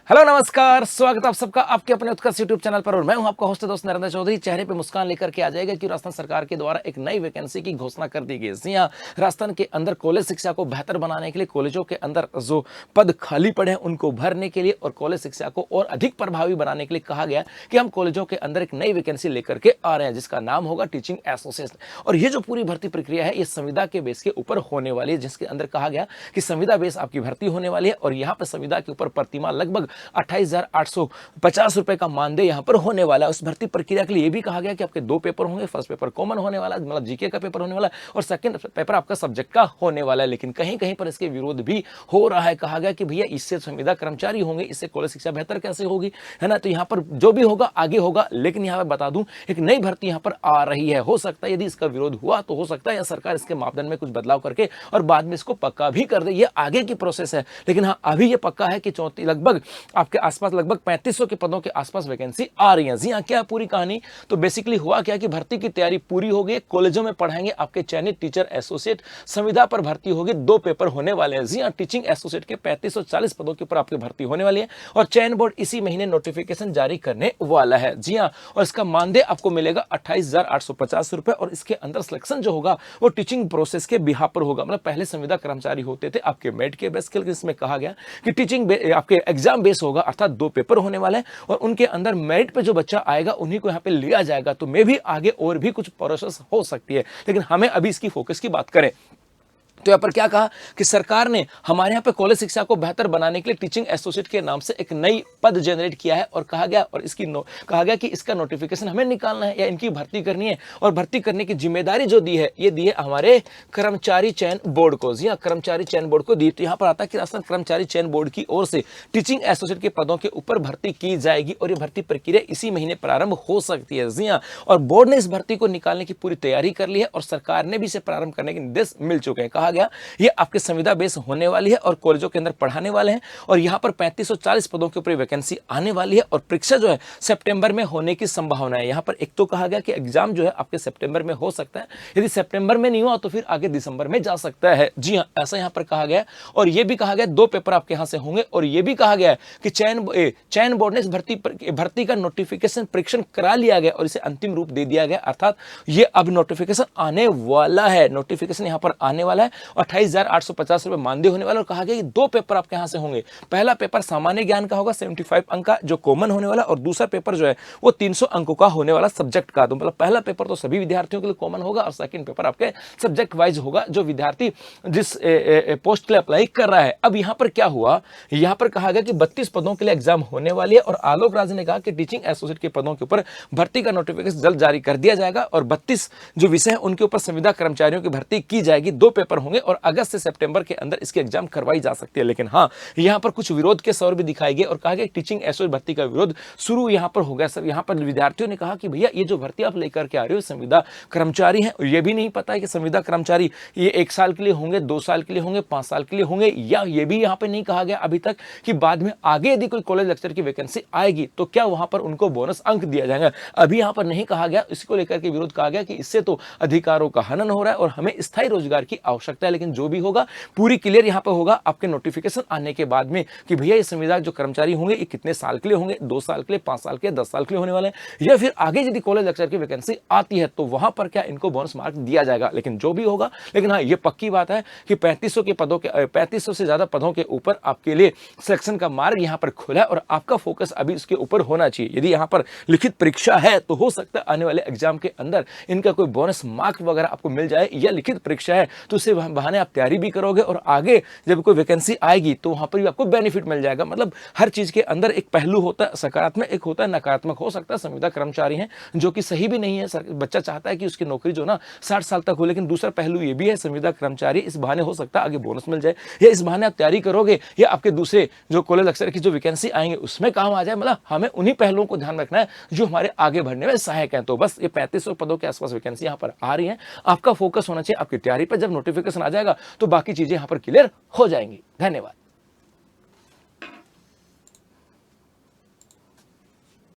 Hello नमस्कार, स्वागत आप सबका आपके अपने उत्कर्ष यूट्यूब चैनल पर। और मैं हूं आपका होस्ट दोस्त नरेंद्र चौधरी। चेहरे पे मुस्कान लेकर के आ जाएगा कि राजस्थान सरकार के द्वारा एक नई वैकेंसी की घोषणा कर दी गई। जी हां, राजस्थान के अंदर कॉलेज शिक्षा को बेहतर बनाने के लिए कॉलेजों के अंदर जो पद खाली पड़े हैं उनको भरने के लिए और कॉलेज शिक्षा को और अधिक प्रभावी बनाने के लिए कहा गया कि हम कॉलेजों के अंदर एक नई वैकेंसी लेकर के आ रहे हैं जिसका नाम होगा टीचिंग एसोसिएट। और ये जो पूरी भर्ती प्रक्रिया है ये संविदा के बेस के ऊपर होने वाली है, जिसके अंदर कहा गया कि संविदा बेस आपकी भर्ती होने वाली है और यहाँ पर संविदा के ऊपर प्रतिमाह लगभग 28,850 रुपए का मानदेय यहां पर होने वाला है। उस भर्ती प्रक्रिया के लिए यह भी कहा गया कि आपके दो पेपर होंगे। फर्स्ट पेपर कॉमन होने वाला है, मतलब जीके का पेपर होने वाला है, और सेकंड पेपर आपका सब्जेक्ट का होने वाला है। लेकिन कहीं कहीं पर इसके विरोध भी हो रहा है। कहा गया कि भैया इससे संविदा कर्मचारी होंगे, इससे कॉलेज शिक्षा बेहतर कैसे होगी, है ना। तो यहां पर जो भी होगा आगे होगा, लेकिन यहां पर बता दूं एक नई भर्ती यहां पर आ रही है। हो सकता है यदि इसका विरोध हुआ तो हो सकता है या सरकार इसके मापदंड में कुछ बदलाव करके और बाद में इसको पक्का भी कर दे। ये आगे की प्रोसेस है, लेकिन हाँ अभी ये पक्का है कि 34 लगभग आपके आसपास लगभग 3500 के पदों के आसपास वैकेंसी आ रही है। जी हां, क्या पूरी कहानी तो बेसिकली हुआ क्या कि भर्ती की तैयारी पूरी हो गई। कॉलेजों में पढ़ाएंगे आपके चयनित टीचर एसोसिएट। संविदा पर भर्ती होगी, 2 पेपर होने वाले हैं। जी हां, टीचिंग एसोसिएट के 3540 पदों के ऊपर आपकी भर्ती होने वाली है और चयन बोर्ड इसी महीने नोटिफिकेशन जारी करने वाला है। जी हां, और इसका मानदेय आपको मिलेगा 28,850 रुपए और इसके अंदर सिलेक्शन जो होगा वो टीचिंग प्रोसेस के बिहाफ पर होगा। मतलब पहले संविदा कर्मचारी होते थे आपके मेरिट के बेस के, इसमें कहा गया कि टीचिंग आपके एग्जाम बेस होगा, अर्थात 2 पेपर होने वाले हैं और उनके अंदर मेरिट पे जो बच्चा आएगा उन्हीं को यहां पे लिया जाएगा। तो मे भी आगे और भी कुछ प्रोसेस हो सकती है, लेकिन हमें अभी इसकी फोकस की बात करें तो यहाँ पर क्या कहा कि सरकार ने हमारे यहाँ पे कॉलेज शिक्षा को बेहतर बनाने के लिए टीचिंग एसोसिएट के नाम से एक नई पद जनरेट किया है और कहा गया और कहा गया कि इसका नोटिफिकेशन हमें निकालना है या इनकी भर्ती करनी है और भर्ती करने की जिम्मेदारी जो दी है ये दी है हमारे कर्मचारी चयन बोर्ड को। जी हाँ, कर्मचारी चयन बोर्ड को दी। तो यहाँ पर आता है कि राजस्थान कर्मचारी चयन बोर्ड की ओर से टीचिंग एसोसिएट के पदों के ऊपर भर्ती की जाएगी और ये भर्ती प्रक्रिया इसी महीने प्रारंभ हो सकती है। जी हाँ, और बोर्ड ने इस भर्ती को निकालने की पूरी तैयारी कर ली है और सरकार ने भी इसे प्रारंभ करने के निर्देश मिल चुके हैं। कहा गया ये आपके संविदा बेस होने वाली है और कॉलेजों के अंदर पढ़ाने वाले हैं और यहां पर 3540 पदों के ऊपर वैकेंसी आने वाली है और परीक्षा जो है सितंबर में होने की संभावना है। यहां पर एक तो कहा गया कि एग्जाम जो है आपके सितंबर में हो सकता है, यदि सितंबर में नहीं हुआ तो फिर आगे दिसंबर में जा सकता है। जी हां, ऐसा यहां पर कहा गया और यह भी कहा गया 2 पेपर आपके यहां से होंगे और यह भी कहा गया कि चयन बोर्ड ने इस भर्ती का नोटिफिकेशन परीक्षण करा लिया गया और इसे अंतिम रूप दे दिया गया, अर्थात ये अब नोटिफिकेशन आने वाला है। नोटिफिकेशन यहां पर आने वाला है, 28,850 रुपए मानदेय होने वाला और कहा गया कि 2 पेपर आपके यहां से होंगे। पहला पेपर सामान्य ज्ञान का होगा 75 अंक का जो कॉमन होने वाला और दूसरा पेपर जो है वो 300 अंकों का होने वाला सब्जेक्ट का। तो मतलब पहला पेपर तो सभी विद्यार्थियों के लिए कॉमन होगा और सेकंड पेपर आपके सब्जेक्ट वाइज होगा जो विद्यार्थी जिस पोस्ट के लिए अप्लाई कर रहा है। अब यहां पर क्या हुआ, यहां पर कहा गया कि 32 पदों के लिए एग्जाम होने वाली है और आलोक राज ने कहा कि टीचिंग एसोसिएट के पदों के ऊपर भर्ती का नोटिफिकेशन जल्द जारी कर दिया जाएगा और 32 जो विषय है उनके ऊपर संविदा कर्मचारियों की भर्ती की जाएगी। 2 पेपर होंगे और अगस्त से सितंबर के अंदर इसके एग्जाम करवाई जा सकती है। लेकिन हाँ, यहां पर कुछ विरोध के स्वर भी दिखाए गए और कहा गया टीचिंग एसोसिएट भर्ती का विरोध शुरू यहां पर हो गया। सर यहां पर विद्यार्थियों ने कहा कि भैया ये जो भर्ती आप लेकर के आ रहे हो संविदा कर्मचारी है और ये भी नहीं पता है कि संविदा कर्मचारी ये 1 साल के लिए होंगे, 2 साल के लिए होंगे, 5 साल के लिए होंगे, या ये भी यहां पर नहीं कहा गया अभी तक कि बाद में आगे यदि कोई कॉलेज लेक्चर की वैकेंसी आएगी तो क्या वहां पर उनको बोनस अंक दिया जाएगा। अभी यहां पर नहीं कहा गया। इसको लेकर के विरोध कहा गया कि इससे तो अधिकारों का हनन हो रहा है और हमें स्थायी रोजगार की आवश्यकता है। लेकिन जो भी होगा पूरी क्लियर यहां पर होगा आपके नोटिफिकेशन आने के बाद में कि भैया ये संविदा जो कर्मचारी होंगे ये कितने साल के लिए होंगे, 2 साल के लिए, 5 साल के लिए, 10 साल के लिए होने वाले हैं, या फिर आगे यदि कॉलेज लेक्चर की वैकेंसी आती है तो वहां पर क्या इनको बोनस मार्क दिया जाएगा। लेकिन जो भी होगा, लेकिन हाँ ये पक्की बात है कि 3500 से ज्यादा पदों के ऊपर आपके लिए सिलेक्शन का मार्ग यहां पर खुला है और आपका फोकस अभी उसके ऊपर होना चाहिए। यदि यहां पर लिखित परीक्षा है तो हो सकता है आने वाले एग्जाम के अंदर इनका कोई बोनस मार्क वगैरह आपको मिल जाए, या लिखित परीक्षा है तो उससे बहाने आप तैयारी भी करोगे और आगे जब कोई वैकेंसी आएगी तो वहां पर भी आपको बेनिफिट मिल जाएगा। मतलब हर चीज के अंदर एक पहलू होता है, सकारात्मक एक होता है, नकारात्मक हो सकता है। संविदा कर्मचारी हैं जो कि सही भी नहीं है, बच्चा चाहता है कि उसकी नौकरी जो ना 60 साल तक हो, लेकिन दूसरा पहलू ये भी है संविदा कर्मचारी इस बहाने हो सकता है आगे बोनस मिल जाए, या इस बहाने आप तैयारी करोगे या आपके दूसरे जो कॉलेज लेक्चर की जो वैकेंसी आएंगे उसमें काम आ जाए। मतलब हमें उन्हीं पहलुओं को ध्यान रखना है जो हमारे आगे बढ़ने में सहायक है। तो बस ये 3500 पदों के आसपास वैकेंसी यहाँ पर आ रही है। आपका फोकस होना चाहिए आपकी तैयारी पर। जब नोटिफिकेशन आ जाएगा तो बाकी चीजें यहाँ पर क्लियर हो जाएंगी। धन्यवाद।